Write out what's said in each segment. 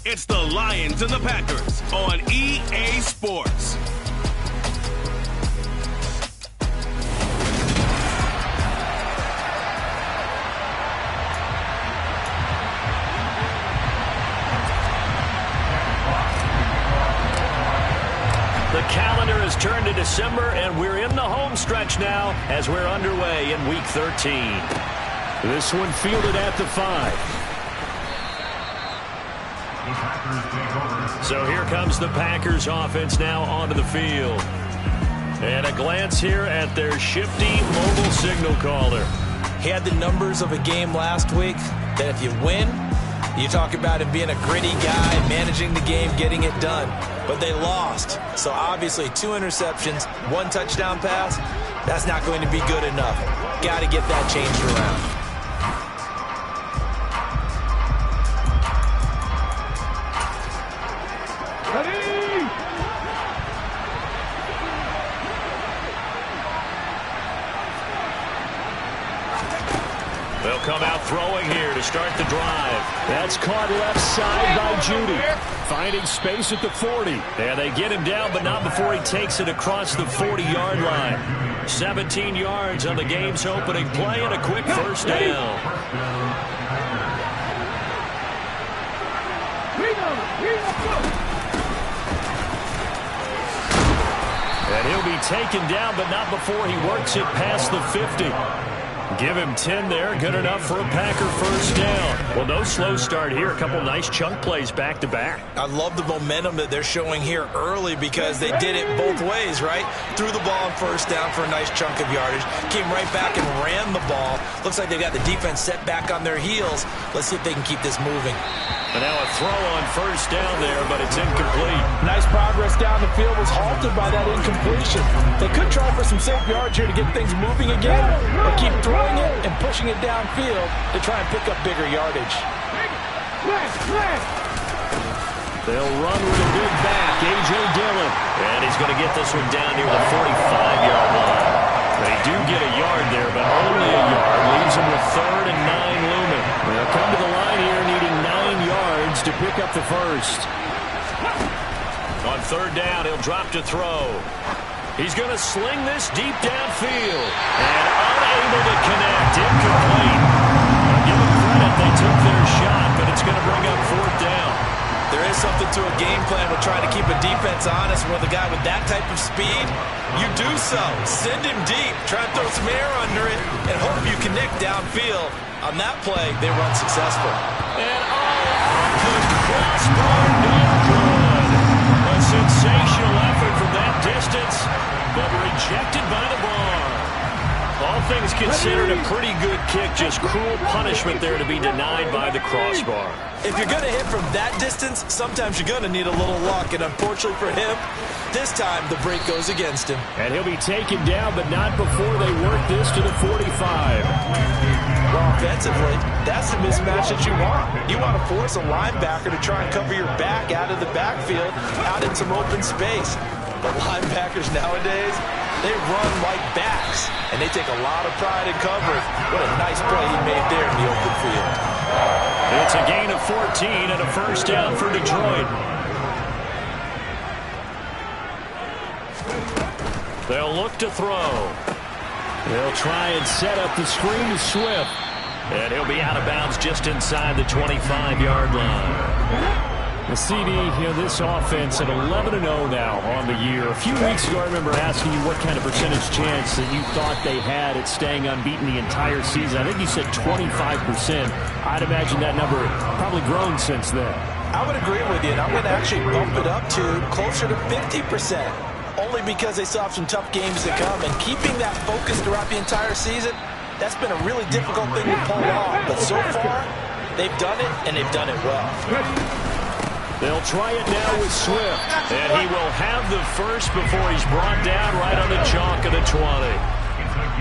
It's the Lions and the Packers on EA Sports. The calendar has turned to December, and we're in the home stretch now as we're underway in Week 13. This one fielded at the 5. So here comes the Packers offense now onto the field. And a glance here at their shifty mobile signal caller. He had the numbers of a game last week that if you win, you talk about him being a gritty guy, managing the game, getting it done. But they lost. So obviously 2 interceptions, 1 touchdown pass, that's not going to be good enough. Got to get that changed around. They'll come out throwing here to start the drive. That's caught left side by Judy. Finding space at the 40. And they get him down, but not before he takes it across the 40-yard line. 17 yards on the game's opening play and a quick first down. And he'll be taken down, but not before he works it past the 50. Give him 10 there. Good enough for a Packer first down. Well, no slow start here. A couple nice chunk plays back-to-back. I love the momentum that they're showing here early because they did it both ways, right? Threw the ball on first down for a nice chunk of yardage. Came right back and ran the ball. Looks like they got the defense set back on their heels. Let's see if they can keep this moving. And now a throw on first down there, but it's incomplete. Nice progress down the field was halted by that incompletion. They could try for some safe yards here to get things moving again, or keep throwing it and pushing it downfield to try and pick up bigger yardage. They'll run with a big back, A.J. Dillon. And he's going to get this one down near the 45-yard line. They do get a yard there, but only a yard. Leaves them with 3rd and 9 looming. They'll come to the line here needing 9 yards to pick up the first. On 3rd down, he'll drop to throw. He's going to sling this deep downfield. And unable to connect. Incomplete. I'll give them credit. They took their shot, but it's going to bring up 4th down. There is something to a game plan with trying to keep a defense honest. With a guy with that type of speed, you do so. Send him deep. Try and throw some air under it and hope you connect downfield. On that play, they run successful. And off the crossbar, no good. A sensational effort from that distance, but rejected by the bar. All things considered, a pretty good kick. Just cruel punishment there to be denied by the crossbar. If you're going to hit from that distance, sometimes you're going to need a little luck. And unfortunately for him, this time the break goes against him. And he'll be taken down, but not before they work this to the 45. Well, offensively, that's the mismatch that you want. You want to force a linebacker to try and cover your back out of the backfield, out in some open space. But linebackers nowadays, they run like backs, and they take a lot of pride in coverage. What a nice play he made there in the open field. It's a gain of 14 and a first down for Detroit. They'll look to throw. They'll try and set up the screen to Swift. And he'll be out of bounds just inside the 25-yard line. The CD, this offense at 11-0 now on the year. A few weeks ago, I remember asking you what kind of percentage chance that you thought they had at staying unbeaten the entire season. I think you said 25%. I'd imagine that number probably grown since then. I would agree with you, and I'm going to actually bump it up to closer to 50%. Only because they still have some tough games to come, and keeping that focus throughout the entire season, that's been a really difficult thing to pull off. But so far, they've done it, and they've done it well. They'll try it now with Swift, and he will have the first before he's brought down right on the chalk of the 20.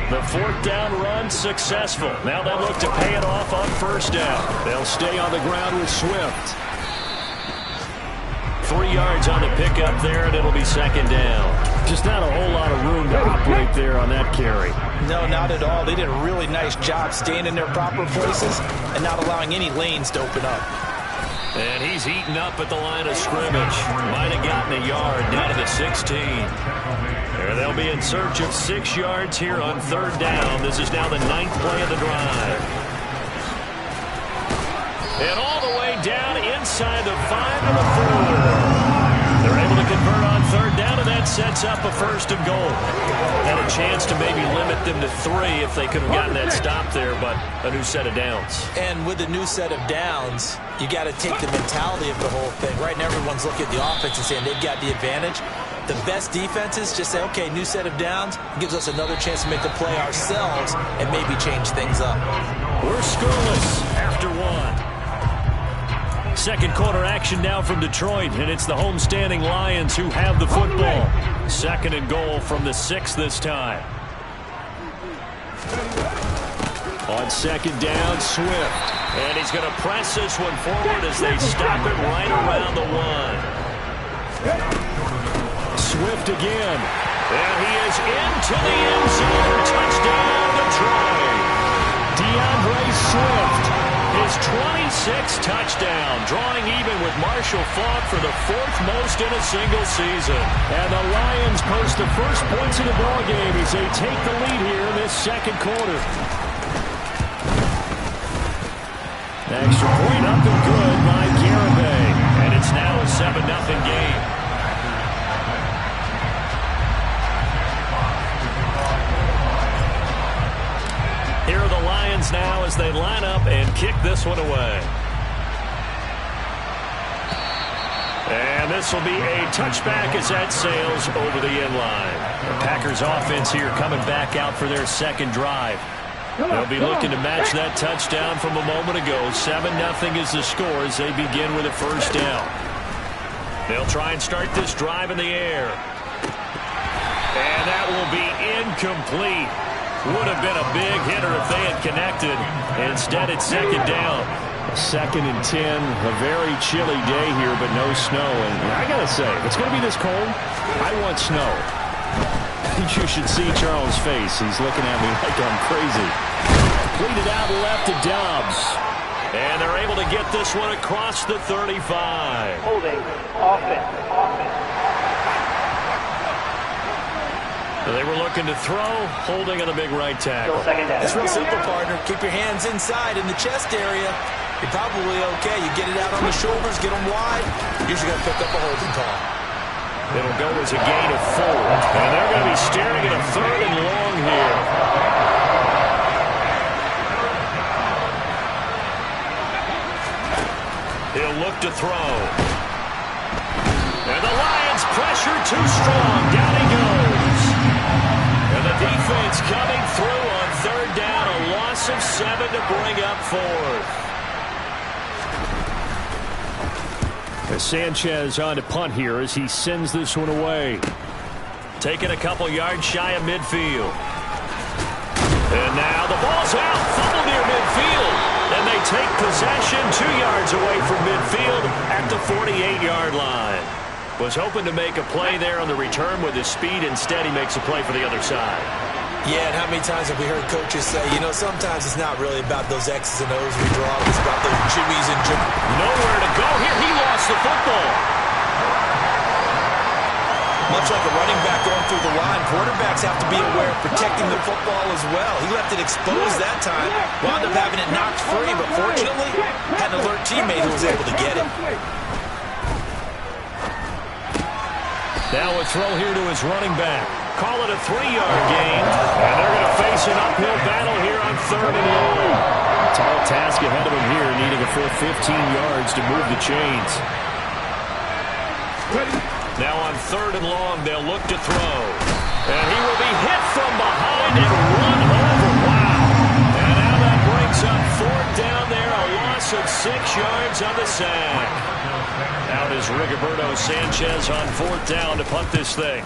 The 4th down run successful. Now they'll look to pay it off on first down. They'll stay on the ground with Swift. 3 yards on the pickup there, and it'll be 2nd down. Just not a whole lot of room to operate there on that carry. No, not at all. They did a really nice job staying in their proper places and not allowing any lanes to open up. And he's eaten up at the line of scrimmage. Might have gotten a yard down to the 16. There they'll be in search of 6 yards here on 3rd down. This is now the 9th play of the drive. And all the way down inside the 5 to the 4. They're able to convert on 3rd down, and that sets up a 1st and goal. Had a chance to maybe limit them to 3 if they could have gotten that stop there, but a new set of downs. And with a new set of downs, you got to take the mentality of the whole thing. Right now, everyone's looking at the offense and saying they've got the advantage. The best defenses just say, okay, new set of downs, gives us another chance to make a play ourselves and maybe change things up. We're scoreless after 1. Second quarter action now from Detroit, and it's the homestanding Lions who have the football. 2nd and goal from the 6 this time. On 2nd down, Swift. And he's going to press this one forward as they stop it right around the 1. Swift again. And he is into the end zone. Touchdown, Detroit. DeAndre Swift. His 26th touchdown, drawing even with Marshall Faulk for the 4th most in a single season. And the Lions post the first points of the ballgame as they take the lead here in this 2nd quarter. Extra point up and good by Garibay. And it's now a 7-0 game. Here are the Lions now as they line up and kick this one away. And this will be a touchback as that sails over the end line. The Packers offense here coming back out for their 2nd drive. They'll be looking to match that touchdown from a moment ago. 7-0 is the score as they begin with a 1st down. They'll try and start this drive in the air. And that will be incomplete. Would have been a big hitter if they had connected. Instead, it's 2nd down. 2nd and 10. A very chilly day here, but no snow. And I got to say, if it's going to be this cold, I want snow. You should see Charles' face. He's looking at me like I'm crazy. Pleated out left to Dobbs. And they're able to get this one across the 35. Holding. Offense. They were looking to throw, holding on the big right tackle. It's real simple, partner. Keep your hands inside in the chest area. You're probably okay. You get it out on the shoulders, get them wide. Usually got to pick up a holding call. It'll go as a gain of 4. And they're going to be staring at a 3rd and long here. He'll look to throw. And the Lions pressure too strong. Down he goes. And the defense coming through on 3rd down. A loss of 7 to bring up 4th. Sanchez on to punt here as he sends this one away. Taking a couple yards shy of midfield. And now the ball's out. Fumble near midfield. And they take possession 2 yards away from midfield at the 48-yard line. Was hoping to make a play there on the return with his speed. Instead, he makes a play for the other side. Yeah, and how many times have we heard coaches say, you know, sometimes it's not really about those X's and O's we draw. It's about those jimmies and nowhere to go here. He lost the football. Much like a running back going through the line, quarterbacks have to be aware of protecting the football as well. He left it exposed that time, wound up having it knocked free, but fortunately had an alert teammate who was able to get it. Now a throw here to his running back. Call it a 3-yard gain. And they're going to face an uphill battle here on 3rd and long. Tall task ahead of him here, needing a full 15 yards to move the chains. Now on 3rd and long, they'll look to throw. And he will be hit from behind and run over. Wow. And now that brings up 4th down there. A loss of 6 yards on the sack. Out is Rigoberto Sanchez on 4th down to punt this thing.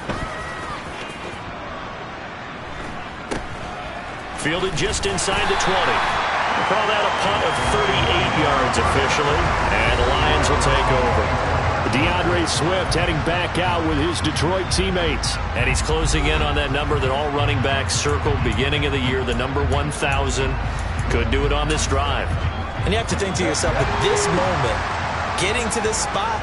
Fielded just inside the 20. We'll call that a punt of 38 yards officially. And the Lions will take over. DeAndre Swift heading back out with his Detroit teammates. And he's closing in on that number that all running backs circled beginning of the year, the number 1,000. Could do it on this drive. And you have to think to yourself, at this moment, getting to this spot,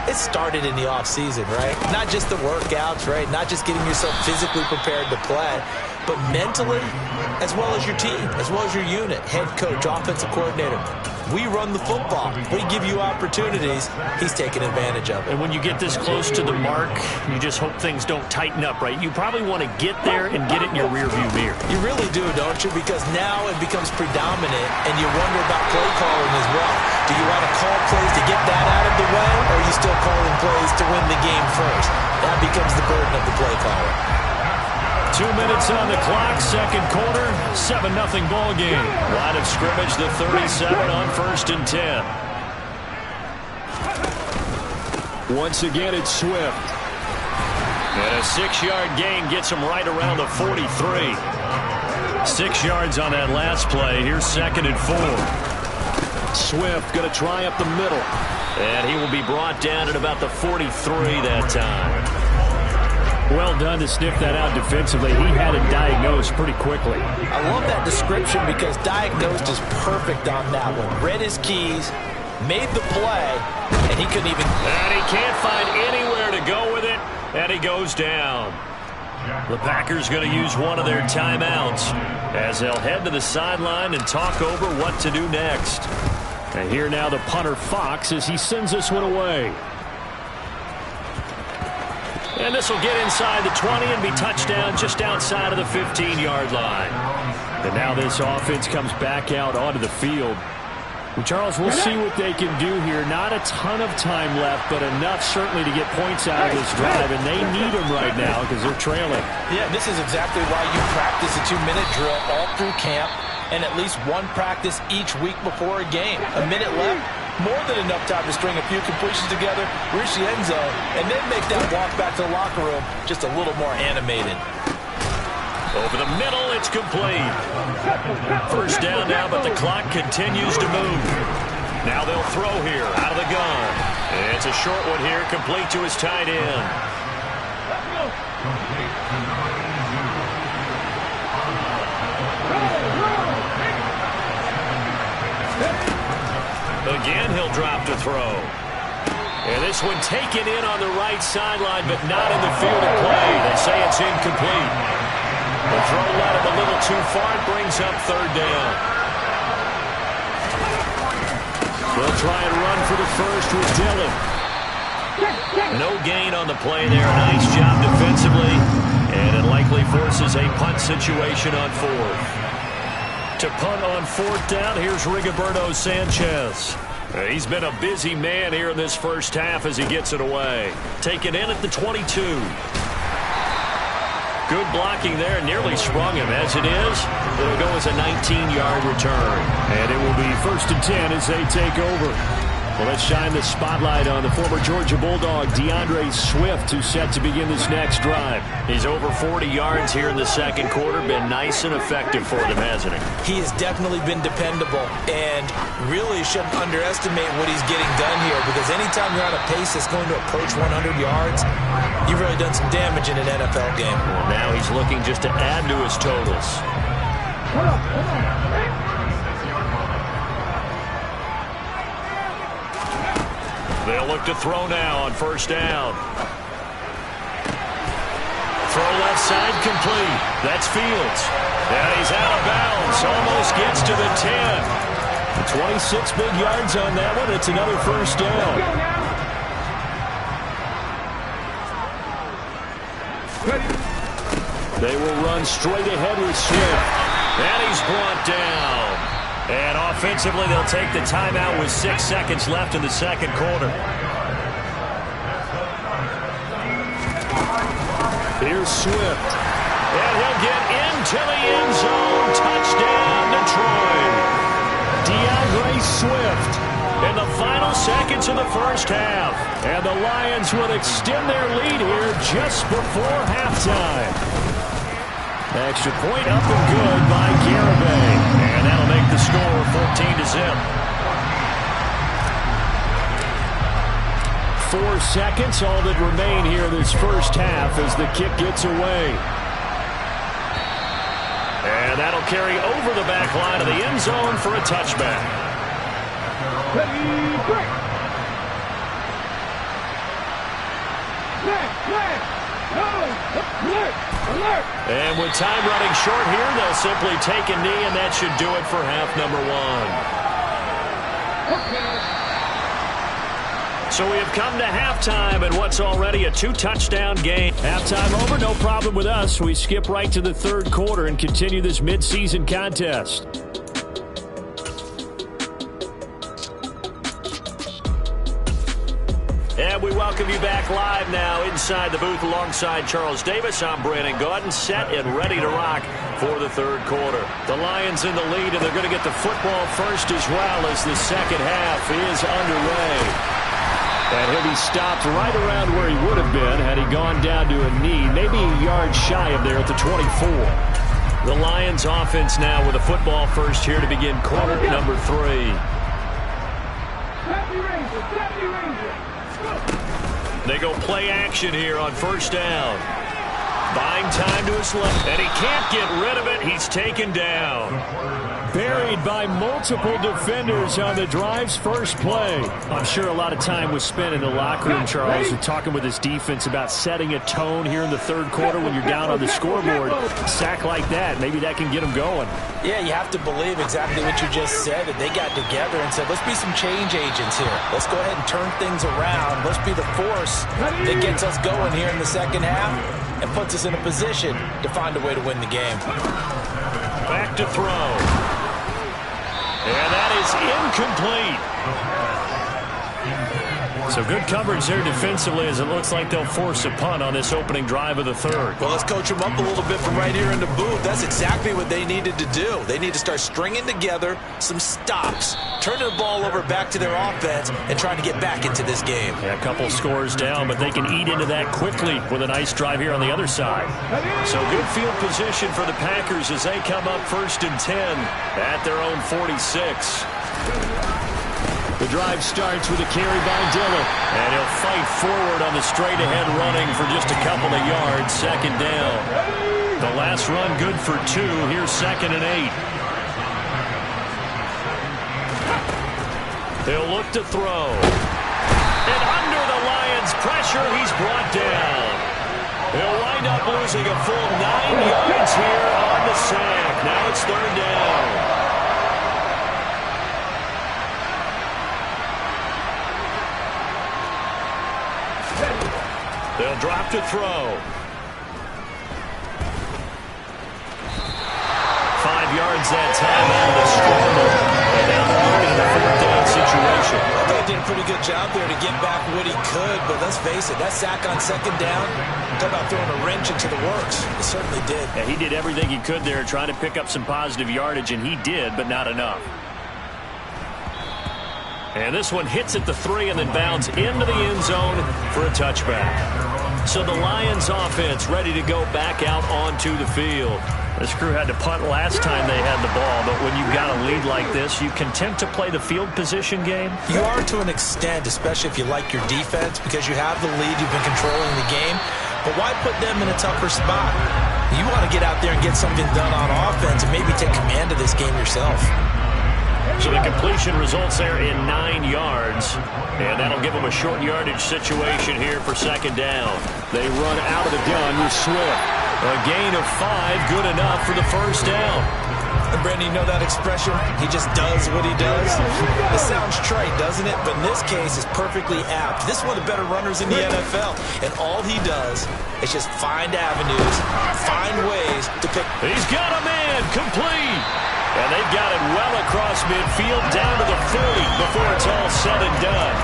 it started in the offseason, right? Not just the workouts, right? Not just getting yourself physically prepared to play, but mentally, as well as your team, as well as your unit, head coach, offensive coordinator. We run the football. We give you opportunities. He's taking advantage of it. And when you get this close to the mark, you just hope things don't tighten up, right? You probably want to get there and get it in your rearview mirror. You really do, don't you? Because now it becomes predominant, and you wonder about play calling as well. Do you want to call plays to get that out of the way, or are you still calling plays to win the game first? That becomes the burden of the play caller. 2 minutes on the clock, second quarter, 7-0 ball game. Line of scrimmage, the 37 on 1st and 10. Once again, it's Swift. And a 6-yard gain gets him right around the 43. 6 yards on that last play. Here's 2nd and 4. Swift going to try up the middle. And he will be brought down at about the 43 that time. Well done to sniff that out defensively. He had it diagnosed pretty quickly. I love that description because diagnosed is perfect on that one. Read his keys, made the play, and he couldn't even... And he can't find anywhere to go with it, and he goes down. The Packers going to use one of their timeouts as they'll head to the sideline and talk over what to do next. And here now the punter Fox as he sends this one away. And this will get inside the 20 and be touchdown just outside of the 15-yard line. And now this offense comes back out onto the field. And Charles, we'll see what they can do here. Not a ton of time left, but enough certainly to get points out of this drive. And they need them right now because they're trailing. Yeah, this is exactly why you practice a 2-minute drill all through camp and at least one practice each week before a game. A minute left. More than enough time to string a few completions together, reach the end zone, and then make that walk back to the locker room just a little more animated. Over the middle, it's complete. First down now, but the clock continues to move. Now they'll throw here out of the gun. It's a short one here, complete to his tight end. Again, he'll drop to throw. And this one taken in on the right sideline, but not in the field of play. They say it's incomplete. The throw led him a little too far. It brings up 3rd down. They'll try and run for the first with Dillon. No gain on the play there. Nice job defensively. And it likely forces a punt situation on 4th. To punt on 4th down, here's Rigoberto Sanchez. He's been a busy man here in this first half as he gets it away. Taken in at the 22. Good blocking there, nearly sprung him. As it is, it'll go as a 19-yard return. And it will be 1st and 10 as they take over. Well, let's shine the spotlight on the former Georgia Bulldog, DeAndre Swift, who's set to begin this next drive. He's over 40 yards here in the second quarter. Been nice and effective for them, hasn't he? He has definitely been dependable, and really shouldn't underestimate what he's getting done here, because anytime you're on a pace that's going to approach 100 yards, you've really done some damage in an NFL game. Well, now he's looking just to add to his totals. They'll look to throw now on 1st down. Throw left side complete. That's Fields. And he's out of bounds. Almost gets to the 10. 26 big yards on that one. It's another 1st down. They will run straight ahead with Swift. And he's brought down. And offensively, they'll take the timeout with 6 seconds left in the second quarter. Here's Swift. And he'll get into the end zone. Touchdown, Detroit. DeAndre Swift in the final seconds of the first half. And the Lions will extend their lead here just before halftime. Extra point up and good by Garibay. And that'll make the score 14-0. 4 seconds, all that remain here this first half as the kick gets away. And that'll carry over the back line of the end zone for a touchback. And with time running short here, they'll simply take a knee, and that should do it for half number one. So we have come to halftime in what's already a 2-touchdown game. Halftime over, no problem with us. We skip right to the third quarter and continue this midseason contest. And we welcome you back live now inside the booth alongside Charles Davis. I'm Brandon Gaudin, set and ready to rock for the third quarter. The Lions in the lead, and they're going to get the football first as well as the second half is underway. And he'll be stopped right around where he would have been had he gone down to a knee, maybe a yard shy of there at the 24. The Lions offense now with a football first here to begin quarter number 3. They go play action here on first down. Buying time to his left, and he can't get rid of it. He's taken down. Buried by multiple defenders on the drive's first play. I'm sure a lot of time was spent in the locker room, Charles, and talking with his defense about setting a tone here in the third quarter when you're down on the scoreboard. A sack like that, maybe that can get them going. Yeah, you have to believe exactly what you just said, that they got together and said, let's be some change agents here. Let's go ahead and turn things around. Let's be the force that gets us going here in the second half and puts us in a position to find a way to win the game. Back to throw. And that is incomplete. So good coverage there defensively as it looks like they'll force a punt on this opening drive of the third. Well, let's coach them up a little bit from right here in the booth. That's exactly what they needed to do. They need to start stringing together some stops, turning the ball over back to their offense, and trying to get back into this game. Yeah, a couple scores down, but they can eat into that quickly with a nice drive here on the other side. So good field position for the Packers as they come up 1st and 10 at their own 46. The drive starts with a carry by Dillon. And he'll fight forward on the straight-ahead running for just a couple of yards. Second down. The last run good for 2. Here's 2nd and 8. He'll look to throw. And under the Lions' pressure, he's brought down. He'll wind up losing a full 9 yards here on the sack. Now it's 3rd down. They'll drop to throw. 5 yards that time out of the scramble. And now they're looking at a 4th down situation. I thought he did a pretty good job there to get back what he could, but let's face it, that sack on 2nd down, talk about throwing a wrench into the works. It certainly did. Yeah, he did everything he could there trying to pick up some positive yardage, and he did, but not enough. And this one hits at the 3 and then bounds into the end zone for a touchback. So the Lions offense ready to go back out onto the field. This crew had to punt last time they had the ball, but when you've got a lead like this, you content to play the field position game? You are to an extent, especially if you like your defense, because you have the lead, you've been controlling the game. But why put them in a tougher spot? You want to get out there and get something done on offense and maybe take command of this game yourself. So the completion results there in 9 yards. And that'll give them a short yardage situation here for 2nd down. They run out of the gun with Swift. A gain of 5, good enough for the 1st down. And Brandon, you know that expression? He just does what he does. It sounds trite, doesn't it? But in this case, it's perfectly apt. This is one of the better runners in the NFL. And all he does is just find avenues, find ways to pick. He's got a man, complete. And they've got it well across midfield down to the 40 before it's all said and done.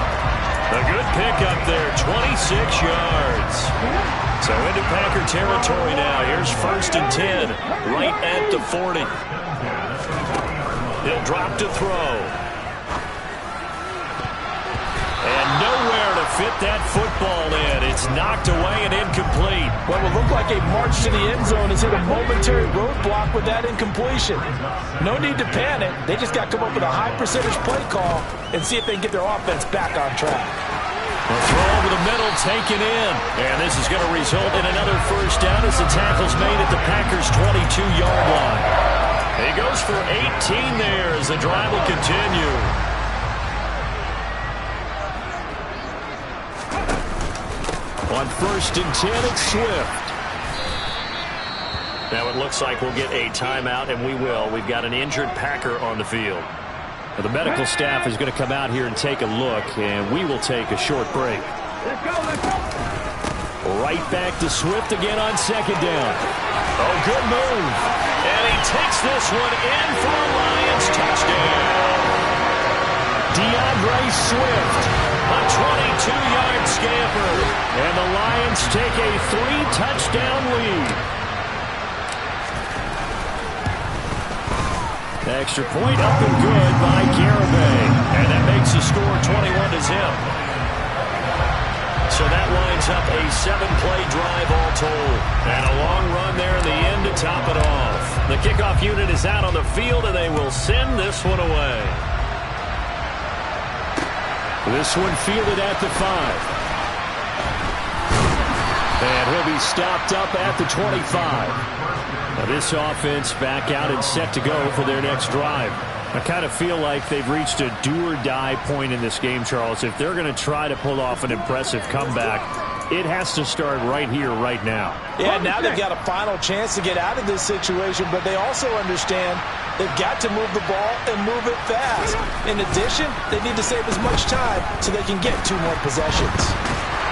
A good pickup there, 26 yards. So into Packer territory now. Here's 1st and 10, right at the 40. He'll drop to throw. And nowhere to fit that football in. It's knocked away and incomplete. What will look like a march to the end zone has hit a momentary roadblock with that incompletion. No need to panic. They just got to come up with a high percentage play call and see if they can get their offense back on track. A throw over the middle taken in. And this is going to result in another 1st down as the tackle's made at the Packers' 22-yard line. He goes for 18 there as the drive will continue. On 1st and 10, it's Swift. Now it looks like we'll get a timeout, and we will. We've got an injured Packer on the field. Now, the medical staff is going to come out here and take a look, and we will take a short break. Let's go, let's go. Right back to Swift again on 2nd down. Oh, good move. And he takes this one in for a Lions touchdown. DeAndre Swift, a 22-yard scamper. And the Lions take a 3-touchdown lead. Extra point up and good by Garibay. And that makes the score 21-0. So that lines up a 7-play drive all told. And a long run there in the end to top it off. The kickoff unit is out on the field, and they will send this one away. This one fielded at the 5. And he'll be stopped up at the 25. Now this offense back out and set to go for their next drive. I kind of feel like they've reached a do-or-die point in this game, Charles. If they're going to try to pull off an impressive comeback, it has to start right here, right now. Yeah, now they've got a final chance to get out of this situation, but they also understand they've got to move the ball and move it fast. In addition, they need to save as much time so they can get 2 more possessions.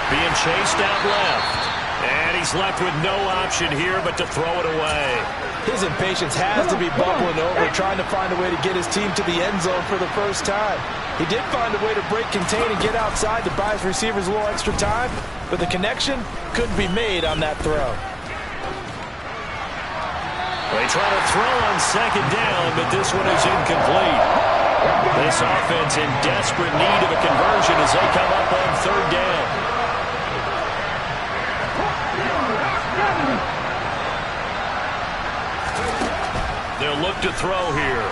Being chased out left. And he's left with no option here but to throw it away. His impatience has to be bubbling over, trying to find a way to get his team to the end zone for the first time. He did find a way to break, contain, and get outside to buy his receivers a little extra time, but the connection couldn't be made on that throw. They try to throw on 2nd down, but this one is incomplete. This offense in desperate need of a conversion as they come up on 3rd down. They'll look to throw here.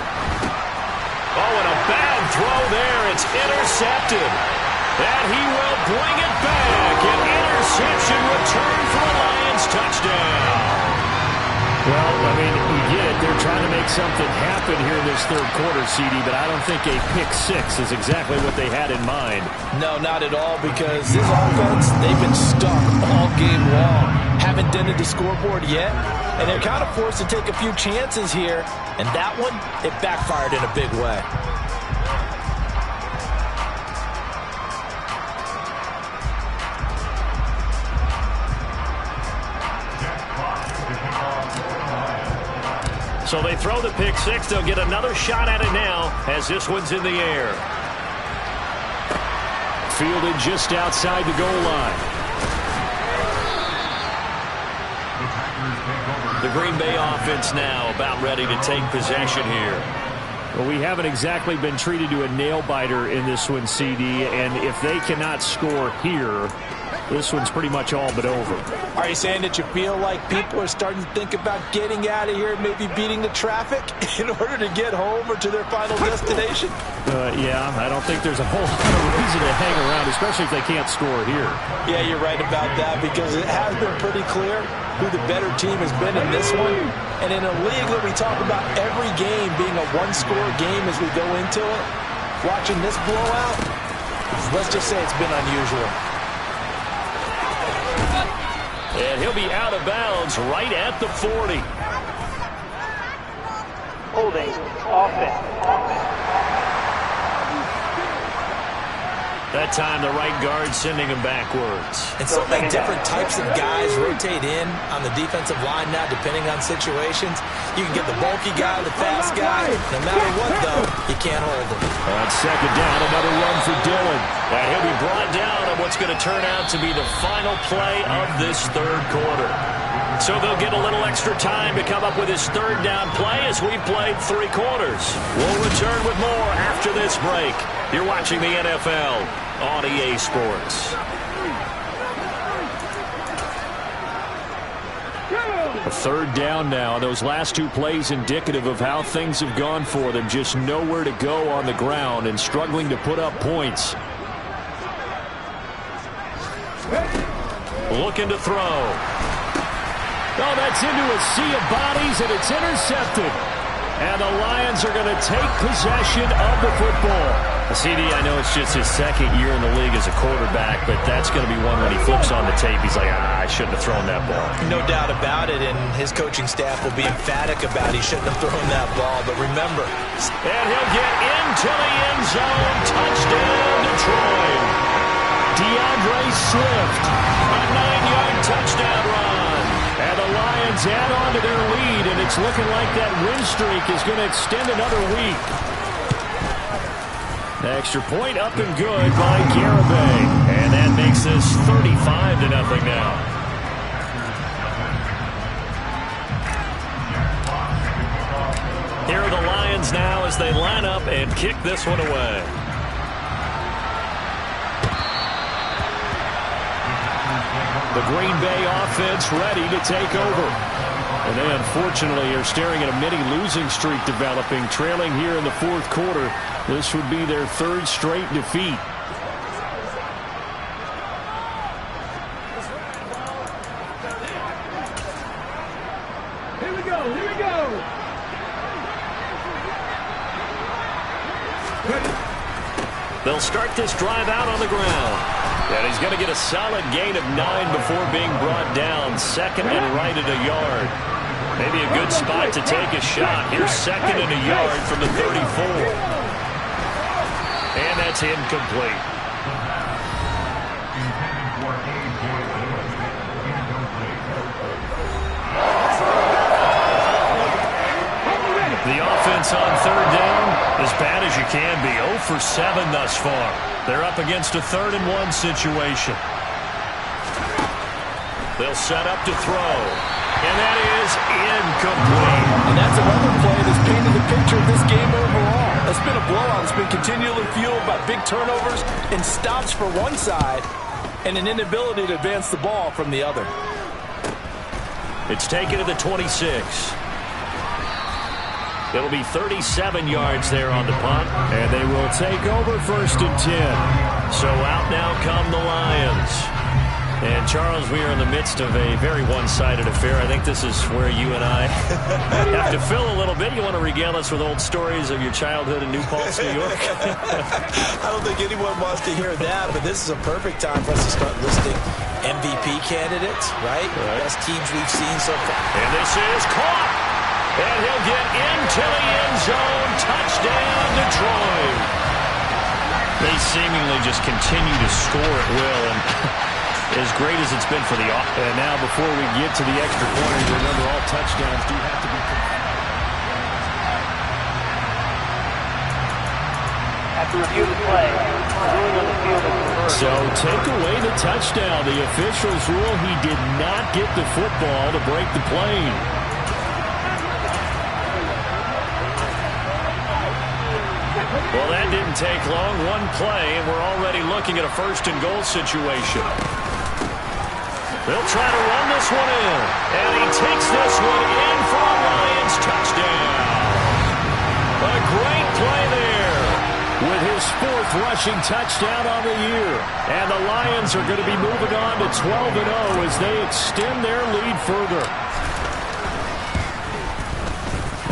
Oh, and a bad throw there. It's intercepted. And he will bring it back. An interception return for a Lions touchdown. Well, I mean, we get it. They're trying to make something happen here in this 3rd quarter, CD, but I don't think a pick-6 is exactly what they had in mind. No, not at all, because this offense, they've been stuck all game long. Haven't dented the scoreboard yet, and they're kind of forced to take a few chances here, and that one, it backfired in a big way. So they throw the pick-6. They'll get another shot at it now as this one's in the air. Fielded just outside the goal line. The Green Bay offense now about ready to take possession here. Well, we haven't exactly been treated to a nail-biter in this one, CD, and if they cannot score here, this one's pretty much all but over. Are you saying that you feel like people are starting to think about getting out of here, maybe beating the traffic in order to get home or to their final destination? Yeah, I don't think there's a whole lot of reason to hang around, especially if they can't score here. Yeah, you're right about that, because it has been pretty clear who the better team has been in this one. And in a league that we talk about every game being a one-score game as we go into it, watching this blowout, let's just say it's been unusual. And he'll be out of bounds right at the 40. Holding. Offense. That time the right guard sending him backwards. And so many different types of guys rotate in on the defensive line now, depending on situations. You can get the bulky guy, the fast guy. No matter what, though, you can't hold him. On 2nd down, another run for Dillon. And he'll be brought down on what's going to turn out to be the final play of this 3rd quarter. So they'll get a little extra time to come up with his 3rd down play as we've played 3 quarters. We'll return with more after this break. You're watching the NFL on EA Sports. A 3rd down now. Those last 2 plays indicative of how things have gone for them. Just nowhere to go on the ground and struggling to put up points. Looking to throw. Oh, that's into a sea of bodies, and it's intercepted. And the Lions are going to take possession of the football. CD, I know it's just his second year in the league as a quarterback, but that's going to be one when he flips on the tape. He's like, I shouldn't have thrown that ball. No doubt about it, and his coaching staff will be emphatic about he shouldn't have thrown that ball. But remember. And he'll get into the end zone. Touchdown, Detroit. DeAndre Swift, a 9-yard touchdown run. And the Lions add on to their lead, and it's looking like that win streak is going to extend another week. Extra point up and good by Garibay. And that makes this 35-0 now. Here are the Lions now as they line up and kick this one away. The Green Bay offense ready to take over. And they unfortunately are staring at a mini losing streak developing, trailing here in the fourth quarter. This would be their third straight defeat. Here we go, here we go. They'll start this drive out on the ground. And he's going to get a solid gain of 9 before being brought down. Second and right at a yard. Maybe a good spot to take a shot. Here's second and a yard from the 34. And that's incomplete. The offense on third down, as bad as you can be. 0 for 7 thus far. They're up against a 3rd and 1 situation. They'll set up to throw. And that is incomplete. And that's another play that's painted the picture of this game overall. It's been a blowout. It's been continually fueled by big turnovers and stops for one side and an inability to advance the ball from the other. It's taken to the 26. It'll be 37 yards there on the punt. And they will take over 1st and 10. So out now come the Lions. And, Charles, we are in the midst of a very one-sided affair. I think this is where you and I have to fill a little bit. You want to regale us with old stories of your childhood in New Paltz, New York? I don't think anyone wants to hear that, but this is a perfect time for us to start listing MVP candidates, right? Best teams we've seen so far. And this is caught. And he'll get into the end zone. Touchdown, Detroit. They seemingly just continue to score at will. And as great as it's been for the offense. And now before we get to the extra point, remember all touchdowns do have to be. After review the play, ruling on the field is reversed. So take away the touchdown. The officials rule he did not get the football to break the plane. Well, that didn't take long. One play, and we're already looking at a 1st and goal situation. They'll try to run this one in. And he takes this one in for a Lions touchdown. A great play there with his 4th rushing touchdown on the year. And the Lions are going to be moving on to 12-0 as they extend their lead further.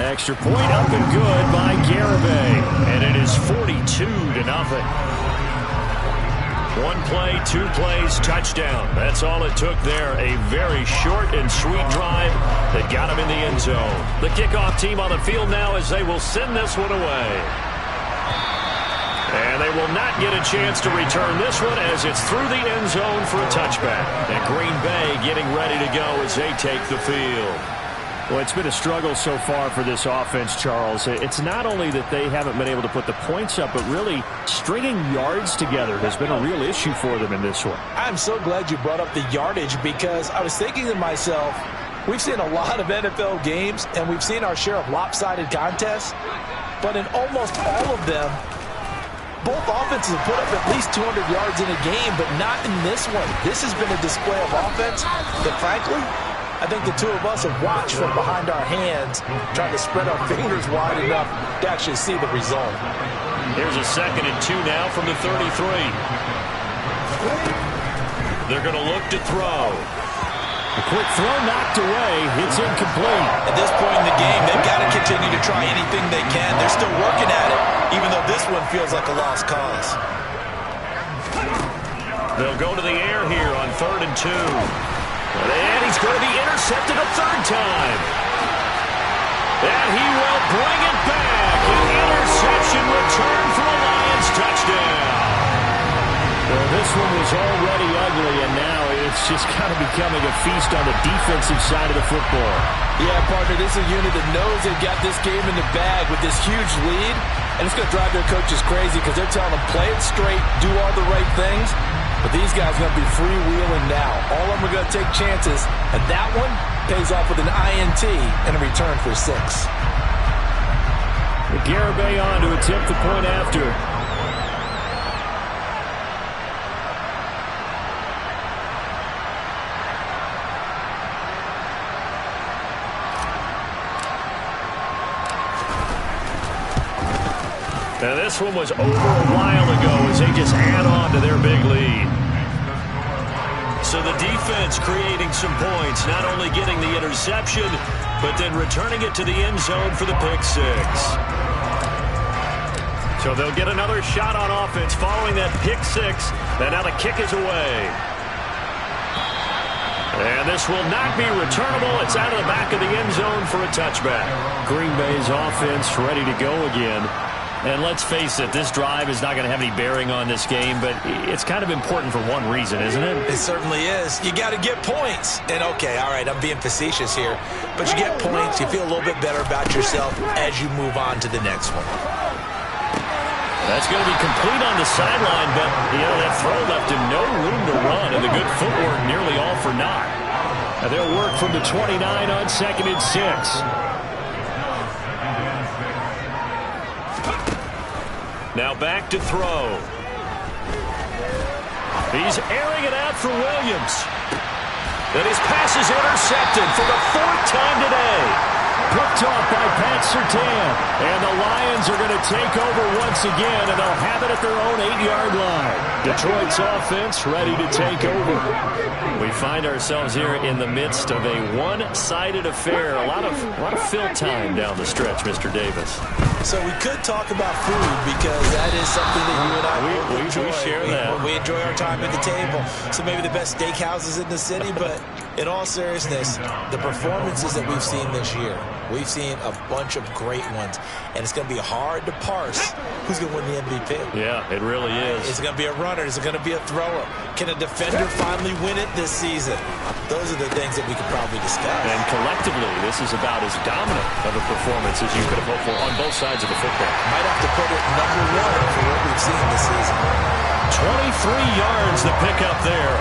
Extra point up and good by Garibay. And it is 42-0. 1 play, 2 plays, touchdown. That's all it took there. A very short and sweet drive that got him in the end zone. The kickoff team on the field now as they will send this one away. And they will not get a chance to return this one as it's through the end zone for a touchback. And Green Bay getting ready to go as they take the field. Well, it's been a struggle so far for this offense, Charles. It's not only that they haven't been able to put the points up, but really stringing yards together has been a real issue for them in this one. I'm so glad you brought up the yardage because I was thinking to myself, we've seen a lot of NFL games and we've seen our share of lopsided contests, but in almost all of them, both offenses have put up at least 200 yards in a game, but not in this one. This has been a display of offense that, frankly, I think the two of us have watched from behind our hands, trying to spread our fingers wide enough to actually see the result. Here's a 2nd and 2 now from the 33. They're going to look to throw. A quick throw knocked away. It's incomplete. At this point in the game, they've got to continue to try anything they can. They're still working at it, even though this one feels like a lost cause. They'll go to the air here on 3rd and 2. And he's going to be intercepted a third time. And he will bring it back. An interception return for a Lions touchdown. Well, this one was already ugly, and now it's just kind of becoming a feast on the defensive side of the football. Yeah, partner, this is a unit that knows they've got this game in the bag with this huge lead, and it's going to drive their coaches crazy because they're telling them, play it straight, do all the right things, but these guys are going to be freewheeling now. All of them are going to take chances, and that one pays off with an INT and a return for 6. Garibay on to attempt the point after. Now this one was over a while ago as they just add on to their big lead. So the defense creating some points, not only getting the interception, but then returning it to the end zone for the pick 6. So they'll get another shot on offense following that pick 6. And now the kick is away. And this will not be returnable. It's out of the back of the end zone for a touchback. Green Bay's offense ready to go again. And let's face it, this drive is not going to have any bearing on this game, but it's kind of important for one reason, isn't it? It certainly is. You got to get points. And, okay, all right, I'm being facetious here, but you get points, you feel a little bit better about yourself as you move on to the next one. That's going to be complete on the sideline, but, that throw left him no room to run, and the good footwork nearly all for naught. Now they'll work from the 29 on 2nd and 6. Now back to throw. He's airing it out for Williams. And his pass is intercepted for the 4th time today. Picked off by Pat Surtain. And the Lions are going to take over once again, and they'll have it at their own 8-yard line. Detroit's offense ready to take over. We find ourselves here in the midst of a one-sided affair. A lot of fill time down the stretch, Mr. Davis. So we could talk about food because that is something that you and I enjoy. We share that. We enjoy our time at the table. So maybe the best steakhouses in the city, but in all seriousness, the performances that we've seen this year, we've seen a bunch of great ones, and it's going to be hard to parse who's going to win the MVP. Yeah, it really is. Is it going to be a runner? Is it going to be a thrower? Can a defender finally win it this season? Those are the things that we could probably discuss. And collectively, this is about as dominant of a performance as you could have hoped for on both sides of the football. Might have to put it number 1 for what we've seen this season. 23 yards to pick up there.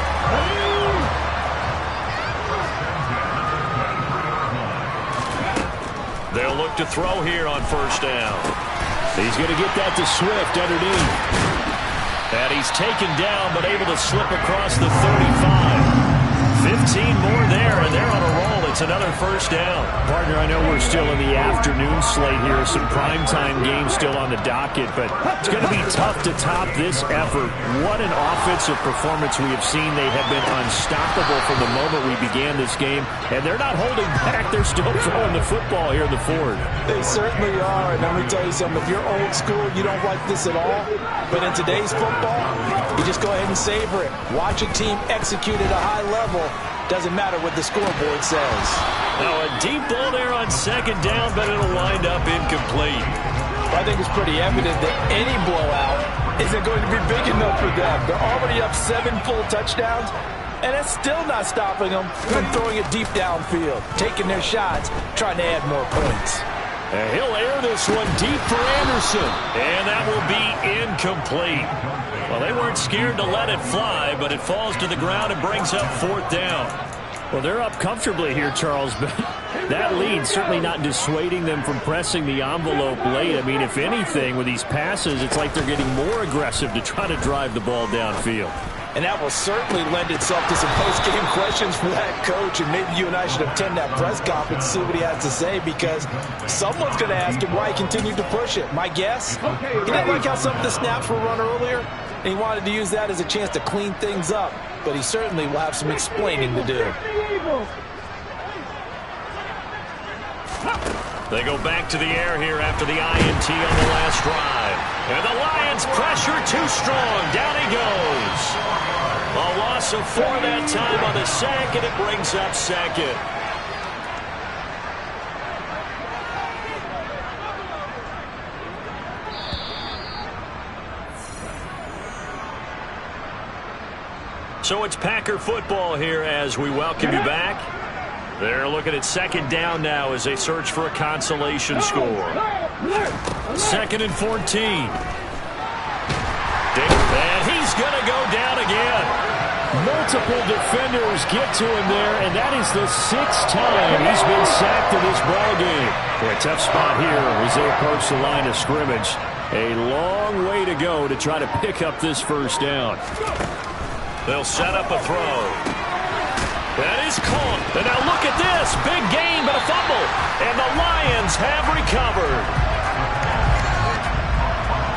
They'll look to throw here on 1st down. He's going to get that to Swift underneath. And he's taken down, but able to slip across the 35. 15 more there, and they're on a roll. It's another 1st down. Partner, I know we're still in the afternoon slate here. Some primetime games still on the docket, but it's going to be tough to top this effort. What an offensive performance we have seen. They have been unstoppable from the moment we began this game, and they're not holding back. They're still throwing the football here in the Ford. They certainly are, and let me tell you something. If you're old school, you don't like this at all, but in today's football, you just go ahead and savor it. Watch a team execute at a high level. Doesn't matter what the scoreboard says. Now a deep ball there on 2nd down, but it'll wind up incomplete. I think it's pretty evident that any blowout isn't going to be big enough for them. They're already up 7 full touchdowns, and it's still not stopping them from throwing it deep downfield, taking their shots, trying to add more points. And he'll air this one deep for Anderson, and that will be incomplete. Well, they weren't scared to let it fly, but it falls to the ground and brings up 4th down. Well, they're up comfortably here, Charles, but that lead certainly not dissuading them from pressing the envelope late. I mean, if anything, with these passes, it's like they're getting more aggressive to try to drive the ball downfield. And that will certainly lend itself to some post-game questions for that coach, and maybe you and I should attend that press conference and see what he has to say, because someone's going to ask him why he continued to push it. My guess, he didn't like how some of the snaps were run earlier. and he wanted to use that as a chance to clean things up. But he certainly will have some explaining to do. They go back to the air here after the INT on the last drive. And the Lions pressure too strong. Down he goes. A loss of 4 that time on the sack, and it brings up second. So it's Packer football here as we welcome you back. They're looking at second down now as they search for a consolation score. 2nd and 14. And he's going to go down again. Multiple defenders get to him there, and that is the 6th time he's been sacked in this ballgame. A tough spot here as they approach the line of scrimmage. A long way to go to try to pick up this first down. They'll set up a throw. That is caught. And now look at this. Big gain, but a fumble. And the Lions have recovered.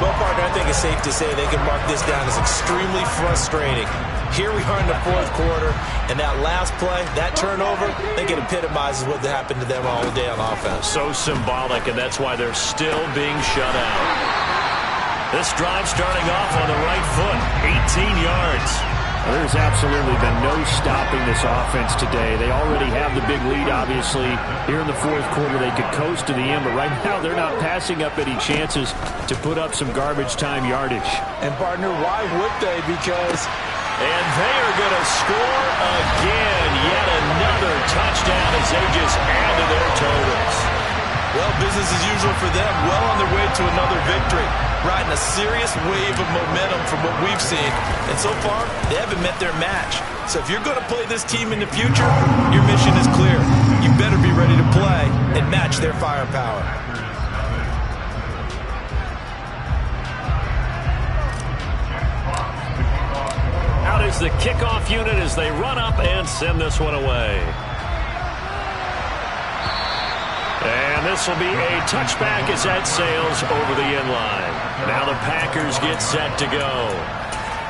Well, partner, I think it's safe to say they can mark this down as extremely frustrating. Here we are in the 4th quarter, and that last play, that turnover, I think it epitomizes what happened to them all day on offense. So symbolic, and that's why they're still being shut out. This drive starting off on the right foot, 18 yards. There's absolutely been no stopping this offense today. They already have the big lead, obviously. Here in the 4th quarter, they could coast to the end, but right now they're not passing up any chances to put up some garbage time yardage. And, partner, why would they? Because... And they are going to score again. Yet another touchdown as they just add to their totals. Well, business as usual for them. Well on their way to another victory. Riding a serious wave of momentum from what we've seen. And so far, they haven't met their match. So if you're going to play this team in the future, your mission is clear. You better be ready to play and match their firepower. Out is the kickoff unit as they run up and send this one away. And this will be a touchback as that sails over the end line. Now the Packers get set to go.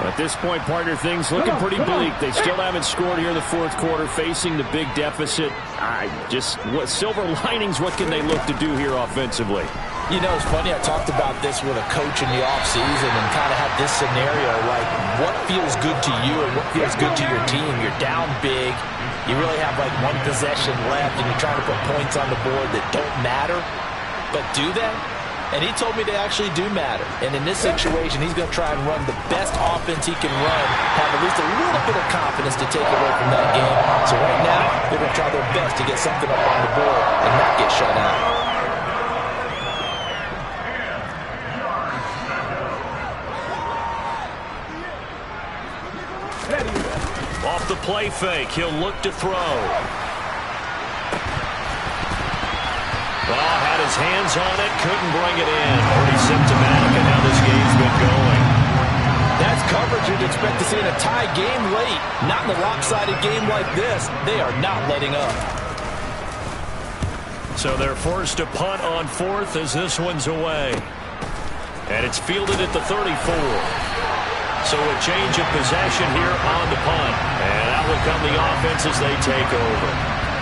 At this point, partner, things looking pretty bleak. They still haven't scored here in the 4th quarter, facing the big deficit. What silver linings, what can they look to do here offensively? You know, it's funny, I talked about this with a coach in the offseason and kind of had this scenario, like what feels good to you and what feels good to your team. You're down big. You really have like one possession left, and you're trying to put points on the board that don't matter. But do they? And he told me they actually do matter. And in this situation, he's going to try and run the best offense he can run, have at least a little bit of confidence to take away from that game. So right now, they're going to try their best to get something up on the board and not get shut out. Off the play fake, he'll look to throw. Well, had his hands on it, couldn't bring it in. Pretty symptomatic of how this game's been going. That's coverage you'd expect to see in a tie game late. Not in a lopsided game like this. They are not letting up. So they're forced to punt on 4th as this one's away. And it's fielded at the 34. So a change of possession here on the punt. And out will come the offense as they take over.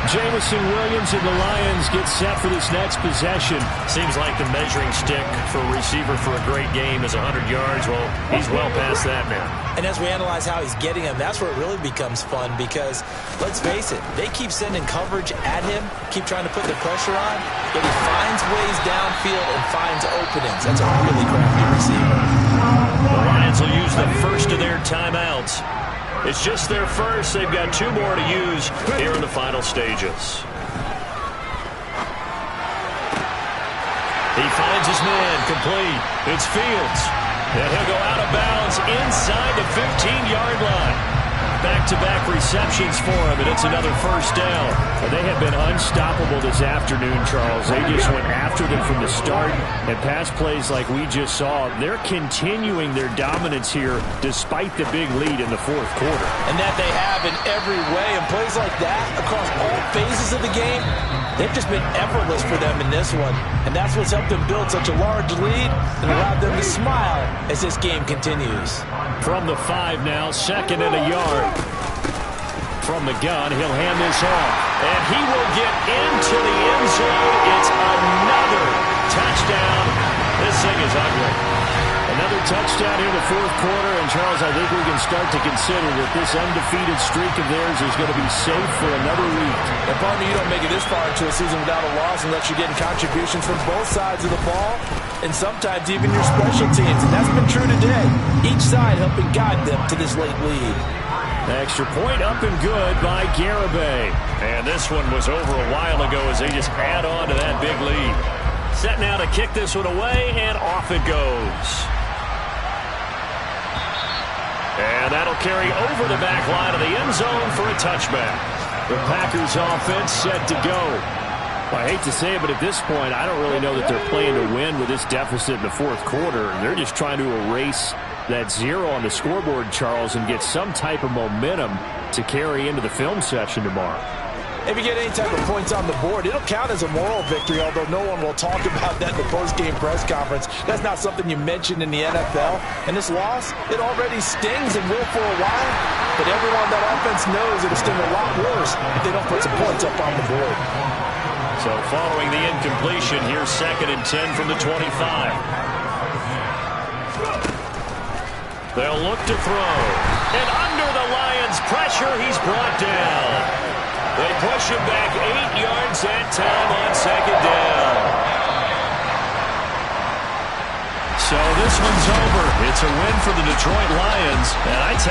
Jameson Williams and the Lions get set for this next possession. Seems like the measuring stick for a receiver for a great game is 100 yards. Well, he's well past that now. And as we analyze how he's getting them, that's where it really becomes fun because, let's face it, they keep sending coverage at him, keep trying to put the pressure on, but he finds ways downfield and finds openings. That's a really crafty receiver. The Lions will use the first of their timeouts. It's just their first. They've got 2 more to use here in the final stages. He finds his man complete. It's Fields. And he'll go out of bounds inside the 15-yard line. Back-to-back receptions for him, and it's another first down. They have been unstoppable this afternoon, Charles. They just went after them from the start, and pass plays like we just saw. They're continuing their dominance here despite the big lead in the 4th quarter. And that they have in every way, and plays like that across all phases of the game, They've just been effortless for them in this one, and that's what's helped them build such a large lead and allowed them to smile as this game continues. From the 5 now, 2nd and a yard. From the gun, he'll hand this off, and he will get into the end zone. It's another touchdown. This thing is ugly. Another touchdown here in the 4th quarter, and Charles, I think we can start to consider that this undefeated streak of theirs is going to be safe for another week. And partner, you don't make it this far into a season without a loss unless you're getting contributions from both sides of the ball, and sometimes even your special teams, and that's been true today. Each side helping guide them to this late lead. Extra point up and good by Garibay. And this one was over a while ago as they just add on to that big lead. Set now to kick this one away, and off it goes. And that'll carry over the back line of the end zone for a touchback. The Packers offense set to go. Well, I hate to say it, but at this point, I don't really know that they're playing to win with this deficit in the 4th quarter. They're just trying to erase that 0 on the scoreboard, Charles, and get some type of momentum to carry into the film session tomorrow. If you get any type of points on the board, it'll count as a moral victory, although no one will talk about that in the post-game press conference. That's not something you mention in the NFL. And this loss, it already stings and will for a while, but everyone on that offense knows it'll sting a lot worse if they don't put some points up on the board. So following the incompletion, here's 2nd and 10 from the 25. They'll look to throw. And under the Lions' pressure, he's brought down. They push him back 8 yards that time on 2nd down. So this one's over. It's a win for the Detroit Lions. And I tell you,